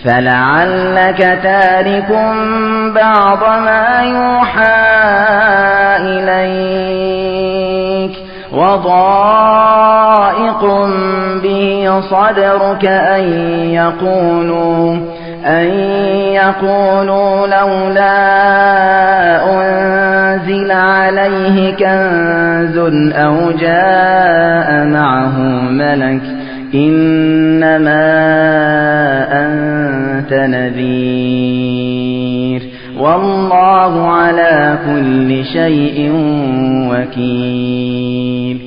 فلعلك تارك بعض ما يوحى إليك وضائق به صدرك أن يقولوا لولا أنزل عليه كنز أو جاء معه ملك إنما أنت نذير والله على كل شيء وكيل.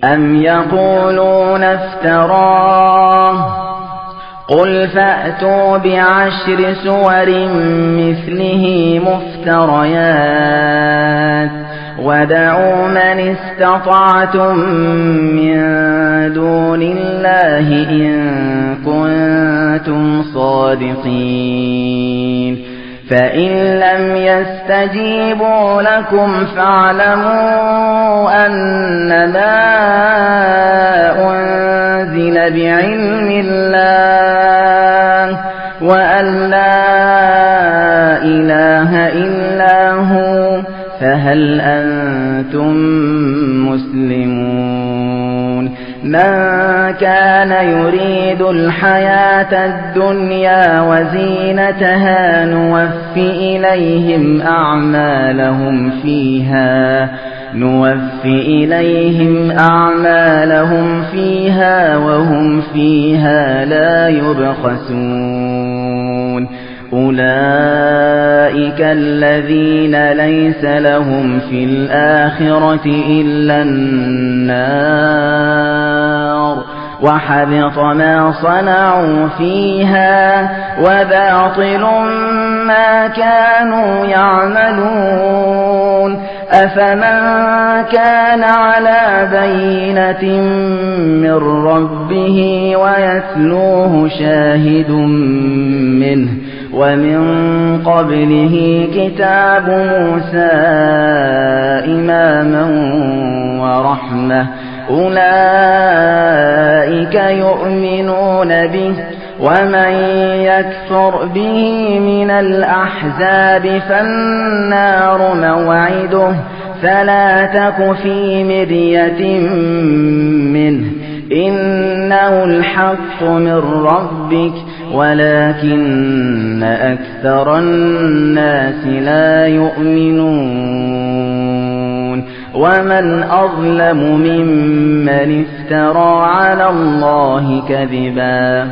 أم يقولون افتراه قل فأتوا ب10 سور مثله مفتريات ودعوا من استطعتم من دون الله إن كنتم صادقين. فإن لم يستجيبوا لكم فاعلموا أنما أنزل بعلم الله وأن لا إله إلا هو فهل أنتم مسلمون. من كان يريد الحياة الدنيا وزينتها نوفي إليهم أعمالهم فيها وهم فيها لا يبخسون. أولئك الذين ليس لهم في الآخرة إلا النار وحبط ما صنعوا فيها وباطل ما كانوا يعملون. أفمن كان على بينة من ربه ويتلوه شاهد منه ومن قبله كتاب موسى إماما ورحمة أولئك يؤمنون به ومن يكفر به من الأحزاب فالنار موعده فلا تك في مرية منه إنه الحق من ربك ولكن أكثر الناس لا يؤمنون. ومن أظلم ممن افترى على الله كذبا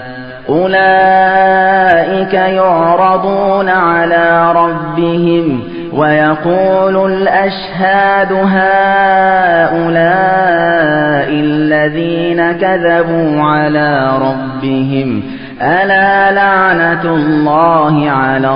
أولئك يعرضون على ربهم ويقول الأشهاد هؤلاء الذين كذبوا على ربهم ألا لعنة الله على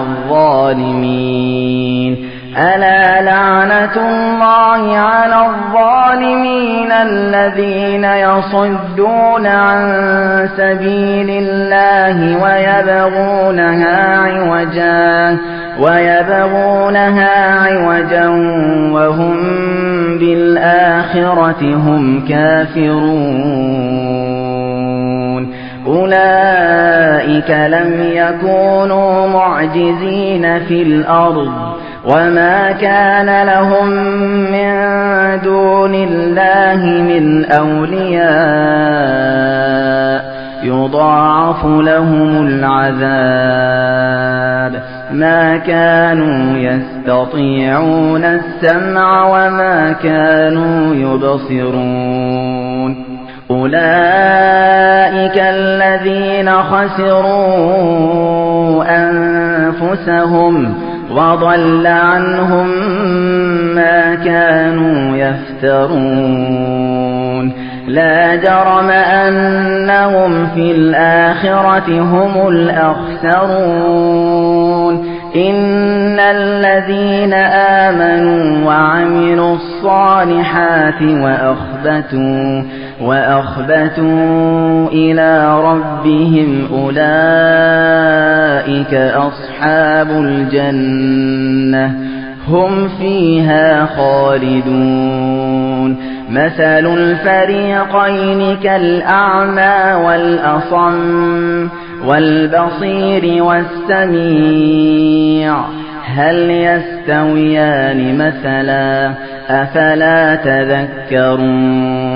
الظالمين. ألا لعنة الله على الظالمين الذين يصدون عن سبيل الله ويبغونها عوجا وهم بالآخرة هم كافرون. أولئك لم يكونوا معجزين في الأرض وما كان لهم من دون الله من أولياء يضاعف لهم العذاب ما كانوا يستطيعون السمع وما كانوا يبصرون. أولئك الذين خسروا أنفسهم وضل عنهم ما كانوا يفترون. لا جرم أنهم في الآخرة هم الأخسرون. إن الذين آمنوا وعملوا الصالحات وأخبتوا إلى ربهم أولئك أصحاب الجنة هم فيها خالدون. مثل الفريقين كالأعمى والأصم والبصير والسميع هل يستويان مثلا أفلا تذكرون